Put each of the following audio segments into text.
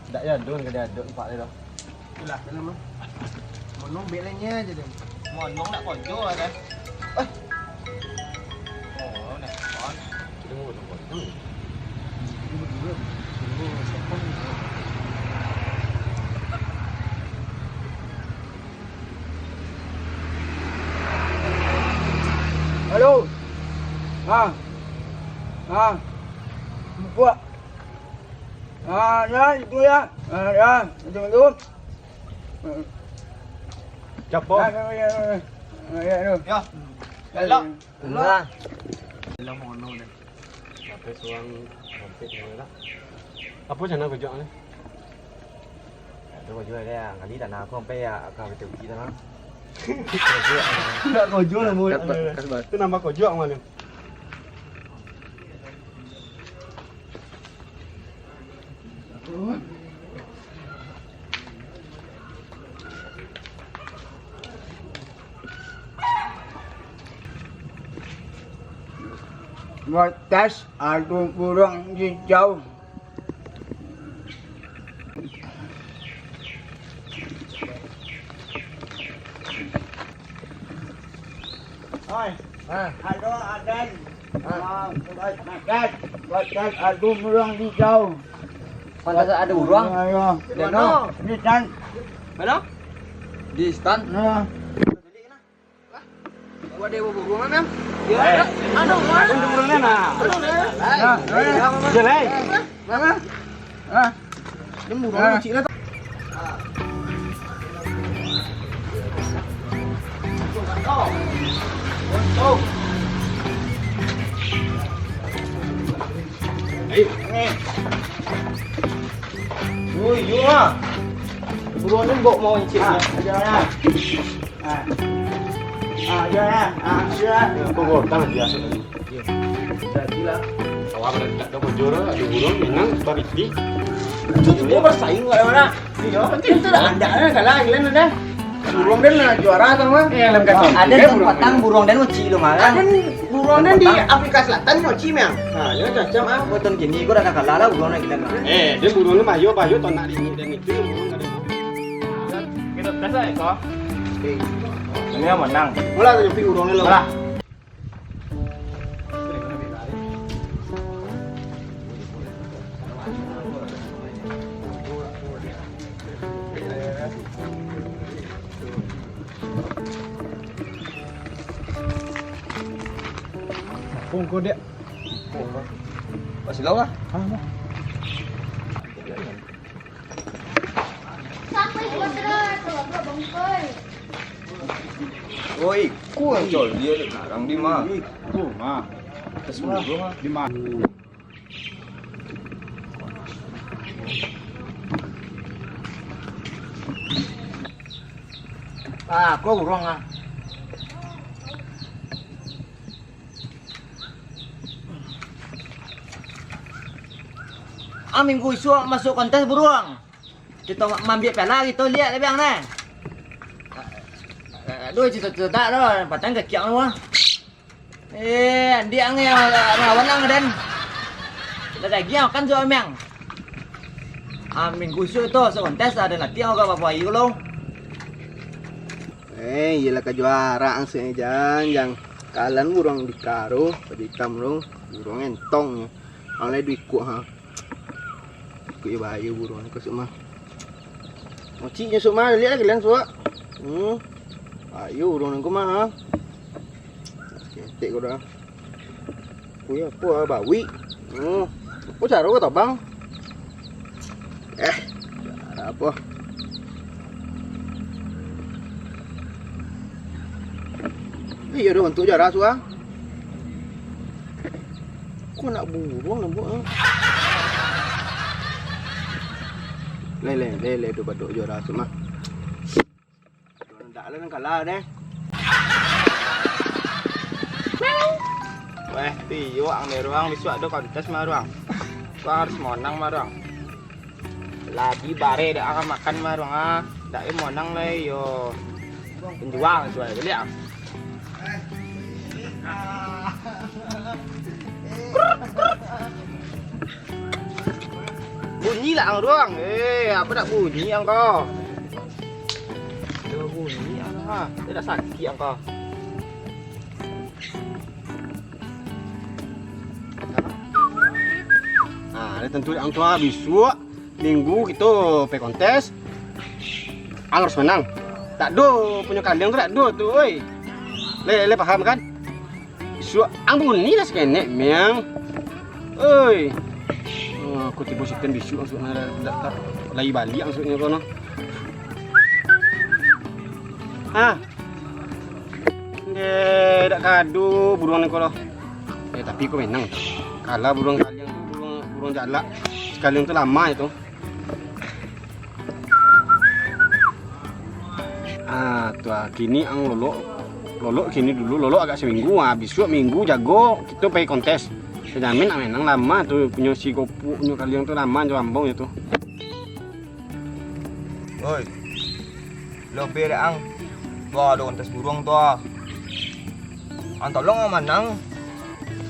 Tak ya, don ke dia duk empat dia dah. Itulah dalam mah. Monong belenya aja deh. Monong nak konjo ada. Oh, nak kon. Kita mau potong. Halo. Buat. Ya, itu ya. Ya, itu. Capok. Ya, Yo. Galak. Lah. Dalam mono ni. Sampai suang hampir lah. Apa channel kau jual ni? Tôi jual dia, kali dah nak aku sampai kau betul kita lah. Tak kau jual lah mu. Kasbar. Itu nama kau jual mana? Một test đồ burung hijau. Oi, ada Aden. Buat ada burung hijau. Pantas ada burung. Ayo. Ni kan. Mana? Di stand. Buat dia burung mana? Ya. Ada burung ni nak. Jelai. Mana? Dia burung kecil lah. Ui, yuk. Burung ni bawa mau cik. Jangan. Jangan. Jangan. Kau tangan biasa. Gila. Awak tak ada kujur, ada burung minang bariti. Itu semua bersaing nggak mana? Iya, itu dah anda kan kalah kalian ada. Burung dan juara tau mah. Lem kacang. Ada yang patang burung dan uci lu malah. Ada burung dan di Afrika Selatan mau cimang. Nah, ya cacam ah. Betul gini, gua dah kalah lah burung kita mah. Dia burung ni mayo tak nak dingin dan itu burung ada. Kita tes lah kau. Ini yang menang. Mula tu jumpa burung ni lo. Mula. Pungkul dia. Masih lawa. Sampai kuadrat, kalau bangkai. Oi, ku yang jual dia sekarang di mana? Itu mah. Kesemua mah. Di mana? Aku burung ah. Minggu isu masuk kontes burung. Kita ambil piala gitu lihat lebih ni. Dua cita-cita dah, patang kecil lu. Dia ni rawan ang den. Lagi kan so emang. Minggu isu itu kontes ada nanti aku apa ayu lo. Iyalah kejuara ang jangan kalian burung di karo, di kamrong burung entong. Oleh duit ku ha. Ku bayu burung ni kusuk mah. Moci nya sok mah lihat lagi kalian sok. Ayo burung ku mah ha. Ketek ku dah. Ku ya apa bawi. Ku caro ku bang. Cara apa? Iya dah untuk jarak suah. Kau nak burung nak buat? Lele tu baduk jarak semua. Tak lah nak kalah deh. Weh, piyu ang ni ruang besok ada kontes mah ruang. Kau harus menang mah ruang. Lagi bare dah akan makan mah ruang ah. Tak menang lah yo. Penjuang suai beli ah. Bunyi lah ang ruang. Apa nak bunyi ang kau? Ada bunyi ang ha. Dia dah sakit ang kau. Nah, ini tentu ang tua besok minggu kita pe kontes. Ang harus menang. Tak do punya kalian tu tak do tu, oi. Le paham kan? Besok ang bunyi lah sekenek memang. Oi. Aku tiba sistem besok maksudnya lagi balik maksudnya kono. Dia dak kado burung ni kono. Tapi kau menang. Kalah burung kalian tu burung jalak. Sekalian tu lama itu. Kini ang lolok kini dulu lolok agak seminggu. Besok minggu jago kita pergi kontes. Saya jamin menang lama tu punya si kopu punya kalian tu lama jo ambong itu. Oi. Lebih dah ang. Tua ada kontes burung tu. Ang tolong ang menang.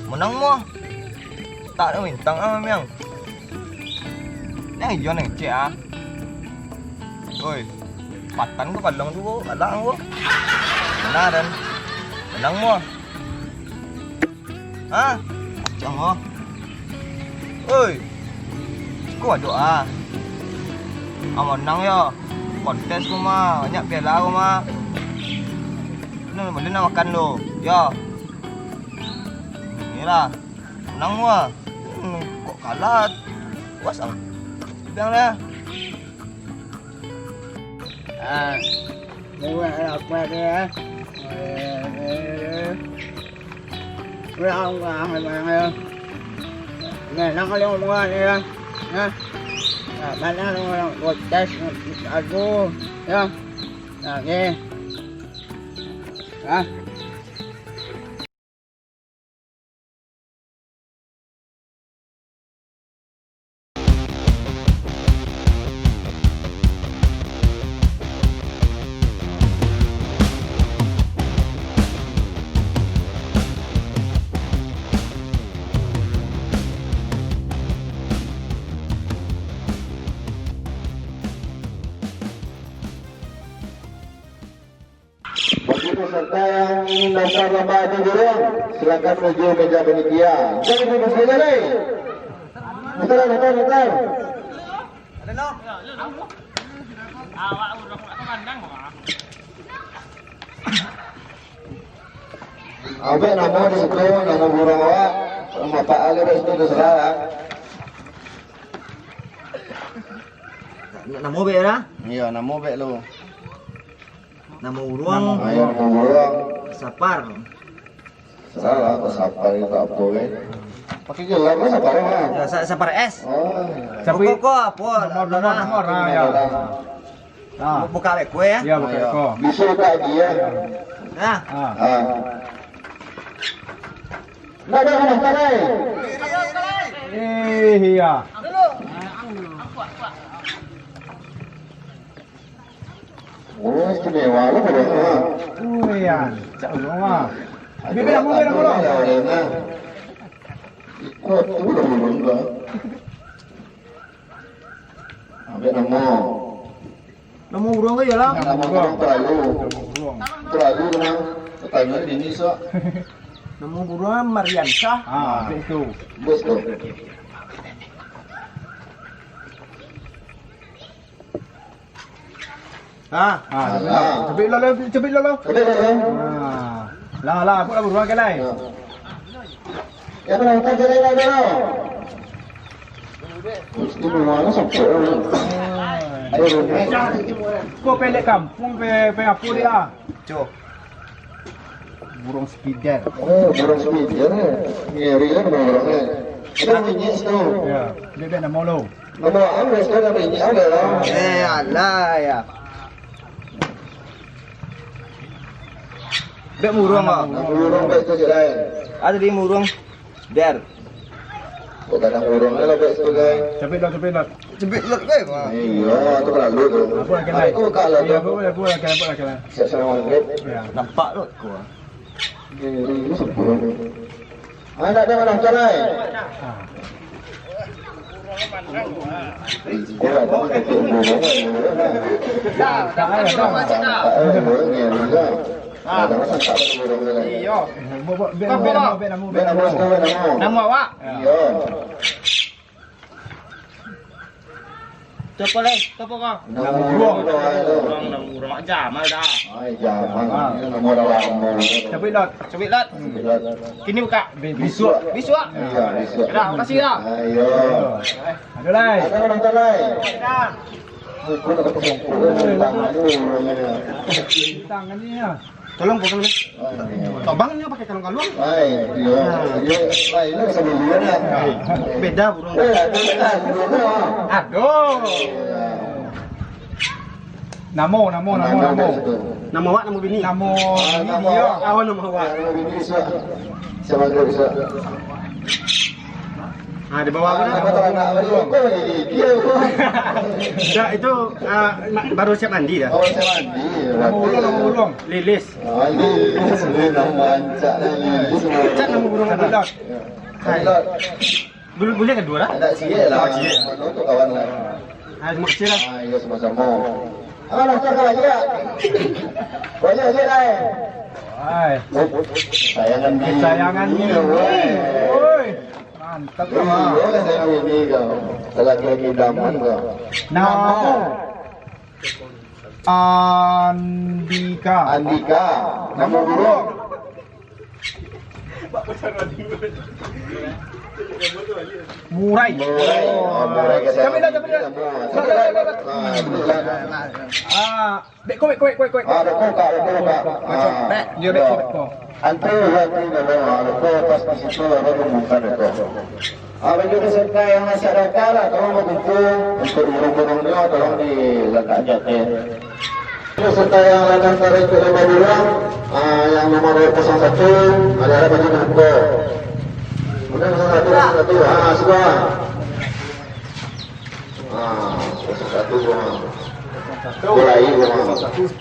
Menang mo. Tak ada bintang ang memang. Yang hijau yang cek ah. Oi. Patan tu kadang tu kalah ang. Mana dan menang mo. Ha? Jangan. Oi. Kau doa. Ang menang ya. Kontes ko mah, banyak piala ko mah. Ano naman na makan lo. Ya. Inilah. Menang mo ah. Kok kalah. Was ang. Bilang dah. Buat apa dia? Orang orang nak kalau orang ni lah, mana orang kontes aku, ya, okay, Bagi peserta yang ingin daftar lomba adu burung, silakan menuju meja panitia. Jangan duduk saja nih. Betul. Abang nama di situ, nama burung awak, nama Pak Ali di situ terserah. Namo be dah. Iya, nama baik lu. Namo uruang. Ayo nama burung. Sapar. Salah, kesapar itu apa kan? Pakai gelar mas apa ya? Sapar S. Oh, Kok apa? Nomor ya. Buka wek kue ya. Ya bukan kau. Bisa buka dia. Nah, Nah, dah. Iya. Oh, istimewa lu burung. Iya. Cak rumah. Bibi nak mula dulu. Ikut tu burung dah. Ambil nama. namo burung ke ya lah. Nama burung terlalu. Terlalu kena. Tanya di sini so. Namo burung Mariansyah. Itu. Bos tu. Cepit lo. Boleh dah. Lah, aku dah beruang ke lain. Ya pernah kita jalan dah. Istimewa lu sampai. Ayo. Kau pelek kampung pe apa dia? Cuk. Burung spider. Oh, burung spider. Ngeri kan burungnya. Kita minyak tu. Ya, dia nama lo. Nama apa sekarang minyak ada lah. Alah ya. Bek murung ah. Burung baik tu jalan. Ada di murung. Der. Bukan nak burung lah baik tu guys. Cepit lo. Cepet lot ke? Iya, tu kalau tu. Apa lagi lain? Aku kalau tu. Aku lagi. Saya maghrib. Ya. Nampak lot ko. Ngeri sebelum. Anak dia mana jalan? Nama awak? Coba leh, coba kau. Burung aja, mal dah. Cabut lot. Kini buka. Bisu. Dah, kasih dah. Ada leh. Tolong potong ni. Tobangnya pakai kalung-kalung. Beda burung. Aduh. Namo. Nama awak, nama bini. Namo. Awak nama awak. Ah, di bawah Dah itu baru siap mandi dah. Nama burung. Lilis. Cat nama burung ada. Boleh kedua dah. Ada sikit lah. Untuk kawan lah. Ah, terima kasih dah. Ya sama-sama. Alah, cakap aja. Banyak aja dah. Sayangannya. Oi. Mantap lah. Iya, saya ini kau. Lagi daman kau. Nama Andika. Nama burung. Murai. Murai ke saya. Coba dah. Beko. Ada kok. Dia beko. Antu waktu kalau pas di situ ada pembukaan itu. Bagi peserta yang masih ada cara, tolong berkumpul untuk burung-burungnya, tolong diletak jatuh. Peserta yang akan tarik ke lomba burung, yang nomor 01 adalah baju nako. Kemudian 01, semua. 01 burung. Mulai burung. Terus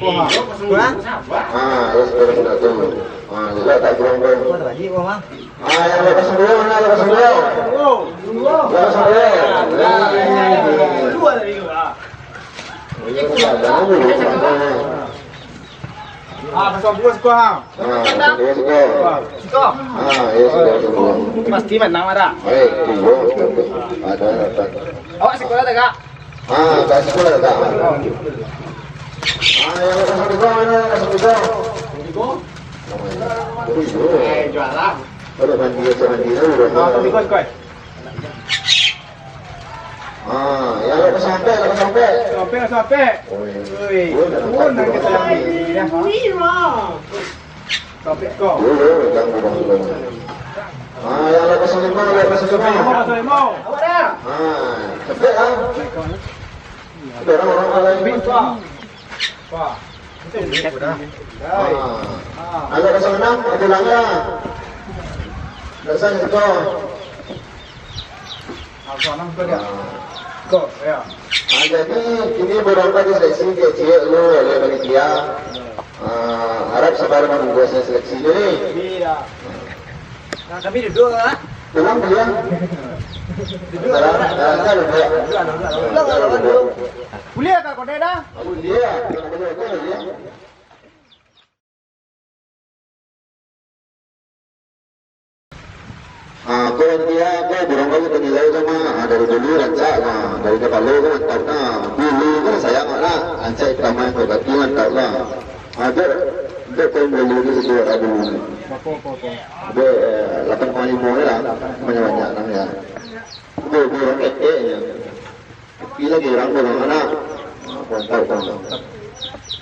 01. Lihat tak burung-burung. Yang lepas burung, lepas burung. Dua dari dua. Pasal dua skor. Pasti menang ada. Ada. Awak sekolah tak kak? Tak sekolah tak. Yang lepas burung mana? Lepas burung. Jualan. Ada mandi dulu. Koi. Yang lepas sampai. Sampai. Oi. Pun nak kita lagi. Sampai kau. Yang lepas lima. Awak dah. Sampai lah. Orang lain. Wah. Ada pasal 6, ada langgar. Dasar itu. Apa nama kau dia? Kau, ya. Jadi ini beberapa seleksi kecil lu oleh panitia. Harap sabar menunggu seleksi ini. Tidak. Nah, kami duduk lah. Pulang dia. Duduk. Kuliah kak kau dah? Dia. Kau burung kau penilai sama dari dulu rancak dari kepala kau mantap dulu kan saya malah rancak kamar kau kaki mantap ada kau beli di situ ada dulu ada 8,5 lah banyak lah ya burung kete bila orang burung anak mantap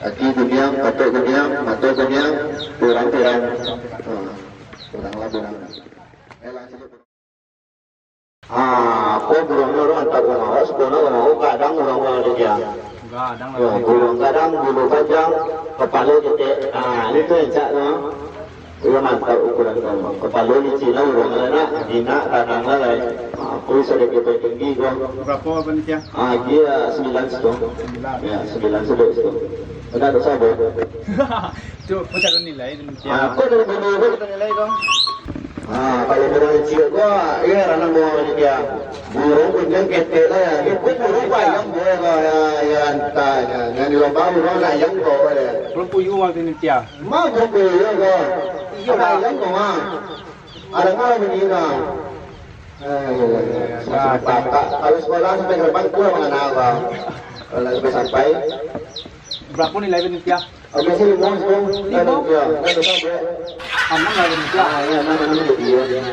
kaki kunyang patok kunyang mata kunyang kurang lah burung kau burungnya orang tak mau, sekolah mau kadang orang dia. Burung kadang bulu panjang, kepala ketek. Itu yang cak lah. Ia mantap ukuran kau. Kepala di Cina burung anak, jinak kadang lah. Aku sudah kita tinggi kau. Berapa panitia? Dia 9 setong. Ya 9 setong. Ada dosa boleh. Tu, kau cari nilai panitia. Kau dari dulu kita nilai kau. Kalau burung kecil gua, ya ranang bawa dia. Burung kunjung ketek lah ya. Itu burung ayam gua ya antanya. Yang di lomba burung ayam gua ya. Belum puyuh waktu ini dia. Mau gua ya gua. Ada ayam gua mah. Ada nggak begini nah. Kalau sekolah sampai ke depan gua mana naga. Kalau sampai. Berapa nilai ini dia? Oke sih lima. Enam lagi ini dia. Ya, nama dia.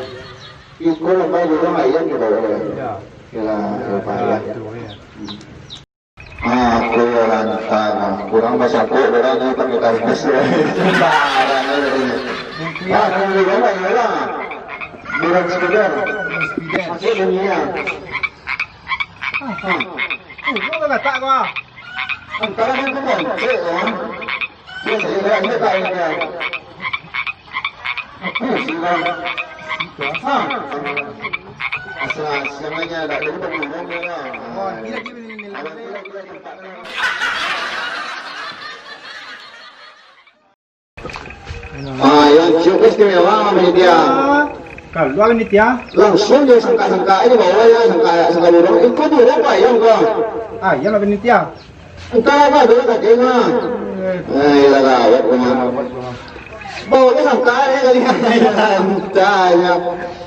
Iku lomba burung ayam gitu. Ya. Ya, lupa. Aku lantang, kurang bahasa aku, kurang yang pakai kamus ya. Barang ini. Ya, kan juga lah. Burung sekedar. Masih dunia. Kau nggak tak kau? Antara yang kan, dia tidak ada kayaknya. Asalnya ada dari burung ya. Yang cukup istimewa namanya dia. Kalau ini dia. Langsung dia sangka-sangka ini bawa ya sangka burung. Itu burung apa yang kau? Ayam lagi ini dia. Entah apa dulu tak kena. Iya gawat kemana? Bawa dia sangka ya kali tanya.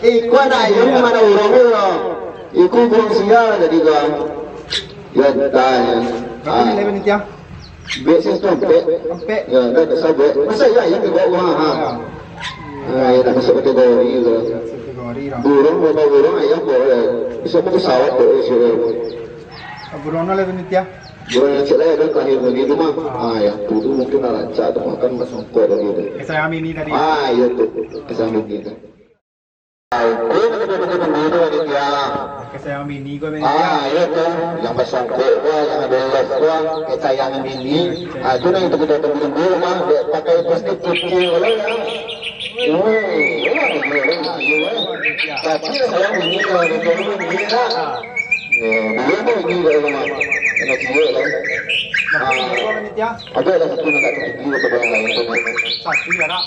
Iku ada ayam mana burung itu? Iku burung sial jadi kau. Ya tanya. Berapa nilai ini dia? Biasa sampai. Ya, tak sampai. Masa ya yang dibawa ha. Ya, tak masuk kategori itu. Burung bawa burung ayam boleh. Bisa pesawat boleh sih. Burung nilai ini dia? Burung yang kecil ada lahir begitu mah. Ya, itu mungkin lancar atau makan masuk begitu. Saya ini tadi. Iya tuh, kesama kita. Aku betul-betul begitu dia. Saya mini kau ini. Iya tuh, yang pasang gua, yang ada les gua, kesayangan ini. Itu yang itu kita tunggu mah, pakai plastik kecil lah ya. Tapi saya ini kalau betul ini lah. Dia mau ini kalau mah, kena cium lah. Ada satu nak tinggi atau yang lain tu. Satu ya nak.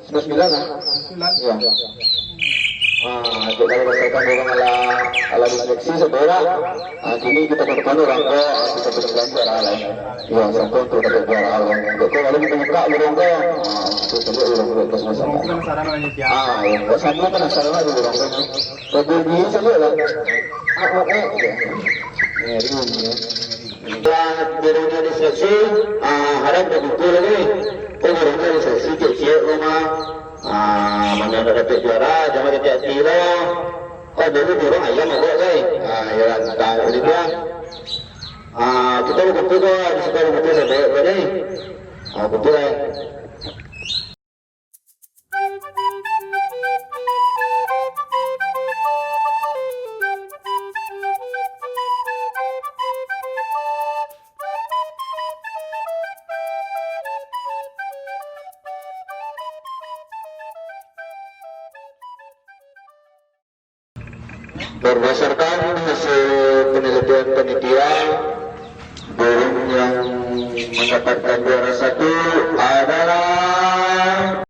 99 lah. Ya. Itu kalau misalkan orang ala disleksi sebelah, kini kita ke depan orang ko, kita berjalan juara alam. Ya, sampai tu kita juara alam. Kalau kita buka burung ko, itu sebut burung ko sama-sama. Penasaran dengan dia. Ya, sama penasaran lagi burung ko. Berbunyi saja lah. Burungnya diseleksi, harap betul lagi. Burungnya diseleksi kecil rumah. Mana ada dapat juara, jangan dapat tira. Kau dulu burung ayam ada lagi. Ya tak ada dia. Kita betul tu, kita betul sampai mana? Betul lah. Berdasarkan hasil penelitian panitia, burung yang mendapatkan juara satu adalah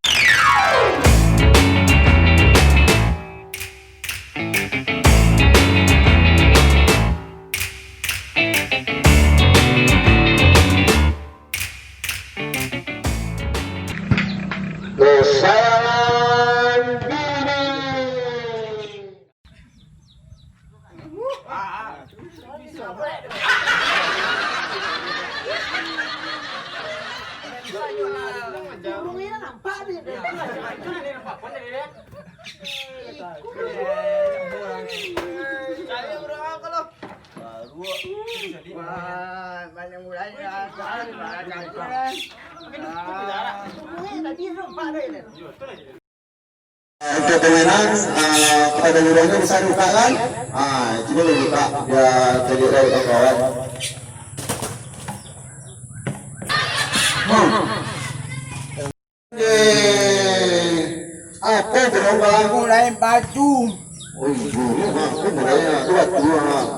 kesayangan Bini. Burungnya nampak dia. Banyak mulanya. Untuk pemenang, kepada burungnya bisa dibuka kan? Coba lu buka, biar jadi kawan. Apa burung bang? Mulai baju. Oh, burung, aku mulai tu batu, burung